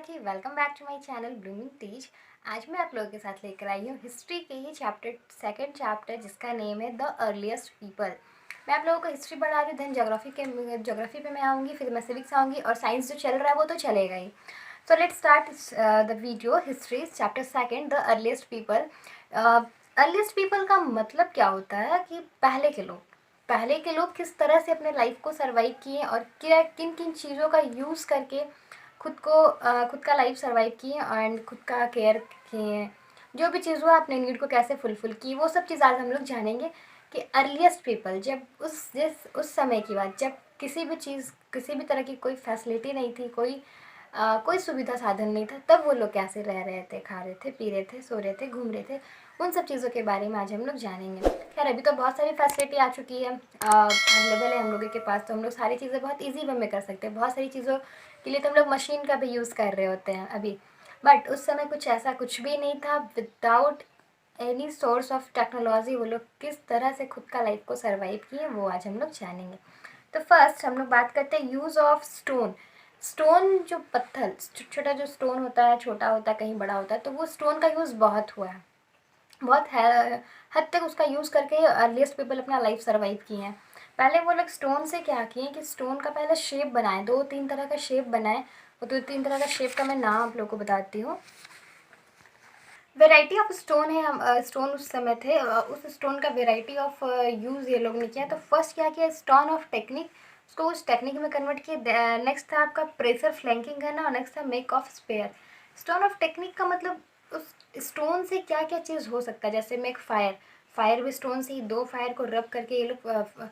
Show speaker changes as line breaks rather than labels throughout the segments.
की welcome back to my channel blooming teach. आज मैं आप लोगों के साथ लेकर आई हूँ हिस्ट्री के ही सेकंड चैप्टर जिसका नेम है द अर्लीस्ट पीपल। मैं आप लोगों को हिस्ट्री पढ़ा रही हूँ, देन ज्योग्राफी पे मैं आऊँगी, फिर मैं सिविक्स आऊँगी और साइंस जो चल रहा है वो तो चलेगा ही। So let's start the video. History chapter second the earliest people. Earliest people का मतलब क्या होता है कि पहले के लोग किस तरह से अपने लाइफ को सर्वाइव किए और क्या किन किन चीज़ों का यूज़ करके खुद का लाइफ सर्वाइव किए एंड खुद का केयर किए। जो भी चीज़ हुआ अपने नीड को कैसे फुलफिल की, वो सब चीज़ आज हम लोग जानेंगे कि अर्लीस्ट पीपल जब उस समय की बात, जब किसी भी तरह की कोई फैसिलिटी नहीं थी, कोई सुविधा साधन नहीं था, तब वो लोग कैसे रह रहे थे, खा रहे थे, पी रहे थे, सो रहे थे, घूम रहे थे। उन सब चीज़ों के बारे में आज हम लोग जानेंगे। खैर अभी तो बहुत सारी फैसिलिटी आ चुकी है, अवेलेबल है हम लोगों के पास, तो हम लोग सारी चीज़ें बहुत ईजी वे में कर सकते हैं। बहुत सारी चीज़ों के लिए तो हम लोग मशीन का भी यूज़ कर रहे होते हैं अभी, बट उस समय कुछ भी नहीं था। Without any source of technology वो लोग किस तरह से खुद का लाइफ को सर्वाइव किए, वो आज हम लोग जानेंगे। तो फर्स्ट हम लोग बात करते हैं यूज़ ऑफ स्टोन। स्टोन जो पत्थर, छोटा जो स्टोन होता है, छोटा होता है, कहीं बड़ा होता है, तो वो स्टोन का यूज़ बहुत हुआ है, बहुत हद तक उसका यूज़ करके अर्लीस्ट पीपल अपना लाइफ सर्वाइव किए हैं। पहले वो लोग स्टोन से क्या किए कि स्टोन का पहले शेप बनाए, 2-3 तरह का शेप बनाए। वो 2-3 तरह का शेप का मैं नाम आप लोग को बताती हूँ। वेराइटी ऑफ स्टोन है, हम स्टोन उस समय थे, उस स्टोन का वेराइटी ऑफ यूज़ ये लोग ने किया। तो फर्स्ट क्या किया, स्टोन ऑफ टेक्निक, उसको उस टेक्निक में कन्वर्ट किया। नेक्स्ट था आपका प्रेशर फ्लैंकिंग करना, और नेक्स्ट था make of spare. Stone of technique का मतलब उस स्टोन से क्या क्या चीज़ हो सकता है, जैसे मेक फायर, फायर भी स्टोन से ही, दो फायर को रब करके ये लोग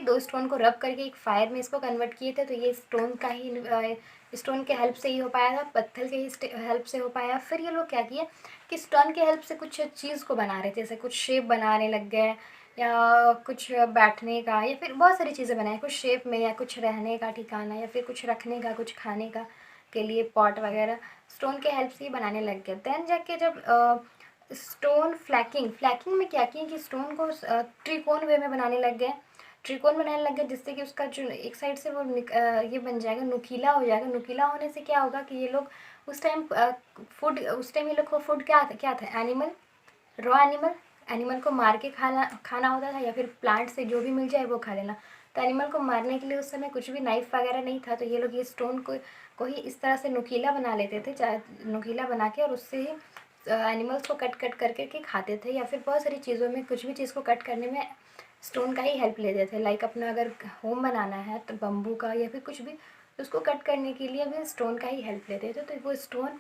दो स्टोन को रब करके एक फायर में इसको कन्वर्ट किए थे। तो ये स्टोन का ही स्टोन के हेल्प से ही हो पाया था, पत्थर के ही हेल्प से हो पाया। फिर ये लोग क्या किए कि स्टोन के हेल्प से कुछ चीज़ को बना रहे थे, जैसे कुछ शेप बनाने लग गए, या कुछ बैठने का, या फिर बहुत सारी चीज़ें बनाई कुछ शेप में, या कुछ रहने का ठिकाना, या फिर कुछ रखने का, कुछ खाने का के लिए पॉट वगैरह स्टोन के हेल्प से ही बनाने लग गए। देन जाके जब स्टोन फ्लैकिंग में क्या किए कि स्टोन को त्रिकोण वे में बनाने लग गए, त्रिकोण बनाने लग गए, जिससे कि उसका जो एक साइड से वो ये बन जाएगा, नुकीला हो जाएगा। नुकीला होने से क्या होगा कि ये लोग उस टाइम ये लोग को फूड क्या था, एनिमल, रॉ एनिमल को मार के खाना खाना होता था, या फिर प्लांट से जो भी मिल जाए वो खा लेना। तो एनिमल को मारने के लिए उस समय कुछ भी नाइफ वगैरह नहीं था, तो ये लोग ये स्टोन को ही इस तरह से नुकीला बना लेते थे, चाहे नुकीला बना के, और उससे ही एनिमल्स को कट कट करके के खाते थे। या फिर बहुत सारी चीज़ों में कुछ भी चीज़ को कट करने में स्टोन का ही हेल्प लेते थे। लाइक अपना अगर होम बनाना है तो बम्बू का, या फिर कुछ भी, उसको कट करने के लिए भी स्टोन का ही हेल्प लेते थे। तो वो स्टोन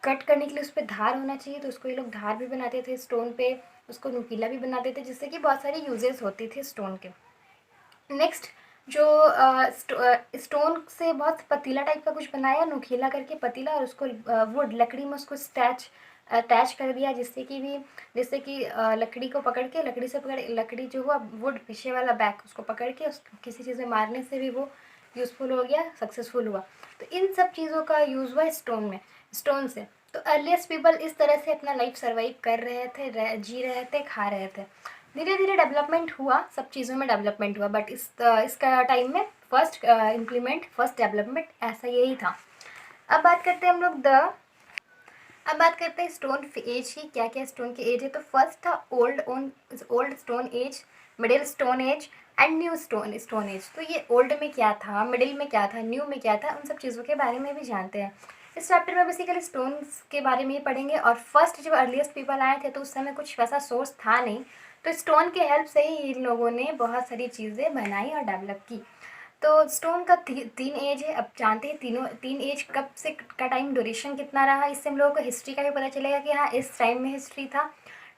कट करने के लिए उस पर धार होना चाहिए, तो उसको ये लोग धार भी बनाते थे स्टोन पे, उसको नुकीला भी बनाते थे, जिससे कि बहुत सारी यूजेस होती थी स्टोन के। नेक्स्ट जो स्टोन से बहुत पतीला टाइप का कुछ बनाया, नुकीला करके पतीला, और उसको वुड लकड़ी में उसको अटैच कर दिया, जिससे कि लकड़ी को पकड़ के, लकड़ी जो हुआ वुड, पीछे वाला बैक, उसको पकड़ के किसी चीज़ में मारने से भी वो यूज़फुल हो गया, सक्सेसफुल हुआ। तो इन सब चीज़ों का यूज़ हुआ स्टोन से। तो अर्लीस्ट पीपल इस तरह से अपना लाइफ सर्वाइव कर रहे थे, जी रहे थे, खा रहे थे। धीरे धीरे डेवलपमेंट हुआ, सब चीज़ों में डेवलपमेंट हुआ, बट इसका टाइम में फर्स्ट डेवलपमेंट ऐसा यही था। अब बात करते हैं हम लोग अब बात करते हैं स्टोन एज की, क्या क्या स्टोन की एज है। तो फर्स्ट था old stone age, middle stone age and new stone age. तो ये ओल्ड में क्या था, मिडिल में क्या था, न्यू में क्या था, उन सब चीज़ों के बारे में भी जानते हैं। इस चैप्टर में बेसिकली स्टोन्स के बारे में ही पढ़ेंगे। और फर्स्ट जब अर्लीस्ट पीपल आए थे तो उस समय कुछ वैसा सोर्स था नहीं, तो स्टोन के हेल्प से ही इन लोगों ने बहुत सारी चीज़ें बनाई और डेवलप की। तो स्टोन का तीन एज है। अब जानते हैं तीन एज कब से का टाइम ड्यूरेशन कितना रहा, इससे हम लोगों को हिस्ट्री का भी पता चलेगा कि हाँ इस टाइम में हिस्ट्री था।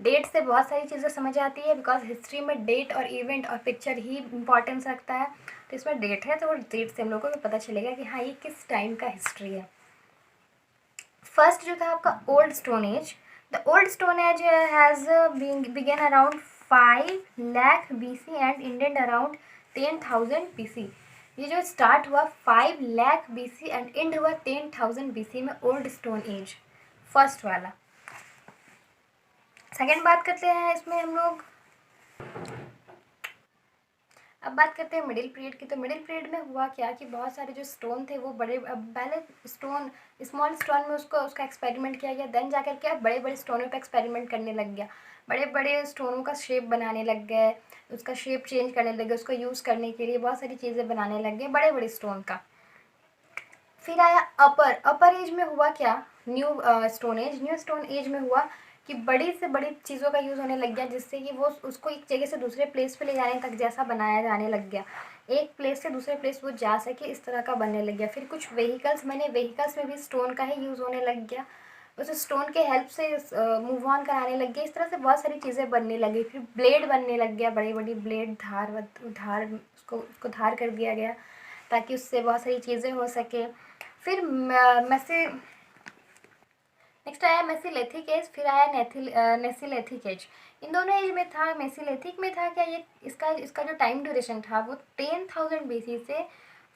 डेट से बहुत सारी चीज़ें समझ आती है, बिकॉज हिस्ट्री में डेट और इवेंट और पिक्चर ही इंपॉर्टेंस रखता है। तो इसमें डेट है, तो वो डेट से हम लोगों को पता चलेगा कि हाँ ये किस टाइम का हिस्ट्री है। फर्स्ट जो था आपका old stone age. The old stone age has begun around 5 lakh BC and ended around 10,000 BC। ये जो स्टार्ट हुआ 5 लाख BC एंड एंड हुआ 10,000 BC में, ओल्ड स्टोन एज फर्स्ट वाला। सेकेंड बात करते हैं इसमें हम लोग अब बात करते हैं मिडिल पीरियड की। तो मिडिल पीरियड में हुआ क्या कि बहुत सारे जो स्टोन थे वो बड़े, अब पहले स्टोन, स्मॉल स्टोन में उसका एक्सपेरिमेंट किया गया, देन जाकर के अब बड़े बड़े स्टोनों पे एक्सपेरिमेंट करने लग गया, बड़े बड़े स्टोनों का शेप बनाने लग गए, उसका शेप चेंज करने लग गए, उसको यूज़ करने के लिए बहुत सारी चीज़ें बनाने लग गए बड़े बड़े स्टोन का। फिर आया अपर एज में हुआ क्या, new stone age. New stone age में हुआ कि बड़ी से बड़ी चीज़ों का यूज़ होने लग गया, जिससे कि वो उसको एक जगह से दूसरे प्लेस पे ले जाने तक जैसा बनाया जाने लग गया, एक प्लेस से दूसरे प्लेस वो जा सके इस तरह का बनने लग गया। फिर कुछ व्हीकल्स बने, व्हीकल्स में भी स्टोन का ही यूज़ होने लग गया, उस स्टोन के हेल्प से मूव ऑन कराने लग गया। इस तरह से बहुत सारी चीज़ें बनने लगी। फिर ब्लेड बनने लग गया, बड़ी बड़ी ब्लेड, धार धार उसको धार कर दिया गया ताकि उससे बहुत सारी चीज़ें हो सके। फिर मैसे नेक्स्ट आया मेसिलिथिक एज, फिर आया नेसिलिथिक एज। इन दोनों एज में था, मेसिलिथिक में था क्या, ये इसका जो टाइम ड्यूरेशन था वो 10,000 BC से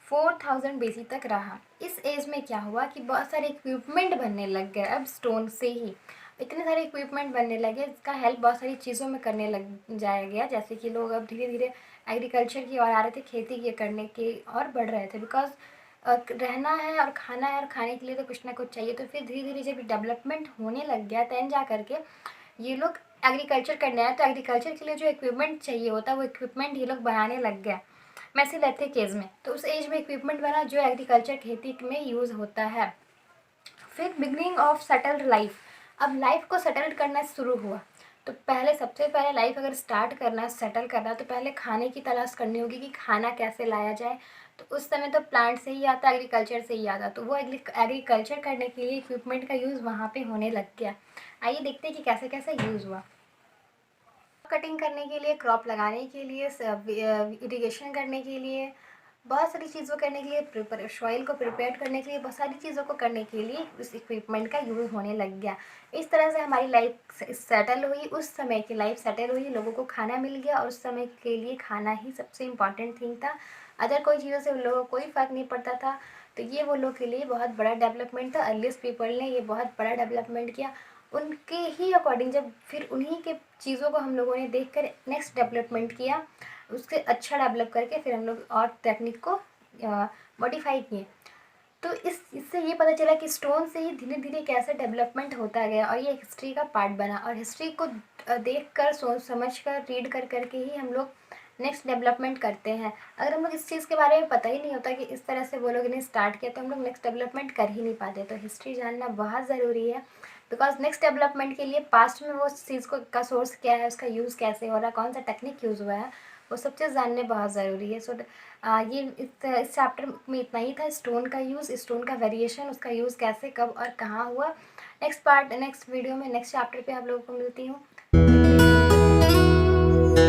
4,000 BC तक रहा। इस एज में क्या हुआ कि बहुत सारे इक्विपमेंट बनने लग गए, अब स्टोन से ही इतने सारे इक्विपमेंट बनने लगे, इसका हेल्प बहुत सारी चीज़ों में करने लग जाया गया। जैसे कि लोग अब धीरे धीरे एग्रीकल्चर की ओर आ रहे थे, खेती के करने के और बढ़ रहे थे, बिकॉज रहना है और खाना है, और खाने के लिए तो कुछ ना कुछ चाहिए। तो फिर धीरे धीरे जब डेवलपमेंट होने लग गया तब जा करके ये लोग एग्रीकल्चर करने आए, तो एग्रीकल्चर के लिए जो इक्विपमेंट चाहिए होता है वो इक्विपमेंट ये लोग बनाने लग गया मेसिलिथिक एज में। तो उस एज में इक्विपमेंट बना जो एग्रीकल्चर खेती में यूज़ होता है। फिर बिगनिंग ऑफ सेटल्ड लाइफ, अब लाइफ को सेटल करना शुरू हुआ। तो पहले, सबसे पहले लाइफ अगर स्टार्ट करना है, सेटल करना है, तो पहले खाने की तलाश करनी होगी कि खाना कैसे लाया जाए। तो उस समय तो प्लांट से ही आता, एग्रीकल्चर से ही आता, तो वो एग्रीकल्चर करने के लिए इक्विपमेंट का यूज़ वहाँ पे होने लग गया। आइए देखते हैं कि कैसे कैसे यूज़ हुआ। कटिंग करने के लिए, क्रॉप लगाने के लिए, इरिगेशन करने के लिए, बहुत सारी चीज़ों करने के लिए, सॉइल को प्रिपेयर करने के लिए, बहुत सारी चीज़ों को करने के लिए उस इक्विपमेंट का यूज़ होने लग गया। इस तरह से हमारी लाइफ सेटल हुई, उस समय की लाइफ सेटल हुई, लोगों को खाना मिल गया, और उस समय के लिए खाना ही सबसे इम्पॉर्टेंट थिंग था। अदर कोई चीज़ों से उन लोगों को कोई फ़र्क नहीं पड़ता था। तो ये वो लोग के लिए बहुत बड़ा डेवलपमेंट था। अर्लीस्ट पीपल ने ये बहुत बड़ा डेवलपमेंट किया। उनके ही अकॉर्डिंग जब फिर उन्हीं के चीज़ों को हम लोगों ने देख कर नेक्स्ट डेवलपमेंट किया, उससे अच्छा डेवलप करके फिर हम लोग और टेक्निक को मॉडिफाई किए। तो इससे ये पता चला कि स्टोन से ही धीरे धीरे कैसे डेवलपमेंट होता गया, और ये हिस्ट्री का पार्ट बना। और हिस्ट्री को देख कर, सोच समझ कर, रीड कर करके ही हम लोग नेक्स्ट डेवलपमेंट करते हैं। अगर हम लोग इस चीज़ के बारे में पता ही नहीं होता कि इस तरह से वो लोग ने स्टार्ट किया, तो हम लोग नेक्स्ट डेवलपमेंट कर ही नहीं पाते। तो हिस्ट्री जानना बहुत ज़रूरी है, बिकॉज नेक्स्ट डेवलपमेंट के लिए पास्ट में वो चीज़ को का सोर्स क्या है, उसका यूज़ कैसे हो रहा है, कौन सा टेक्निक यूज़ हुआ है, वो सब चीज़ जानने बहुत ज़रूरी है। सो ये इस चैप्टर में इतना ही था। स्टोन का यूज़, स्टोन का वेरिएशन, उसका यूज़ कैसे, कब और कहाँ हुआ। नेक्स्ट वीडियो में नेक्स्ट चैप्टर पे आप लोगों को मिलती हूँ।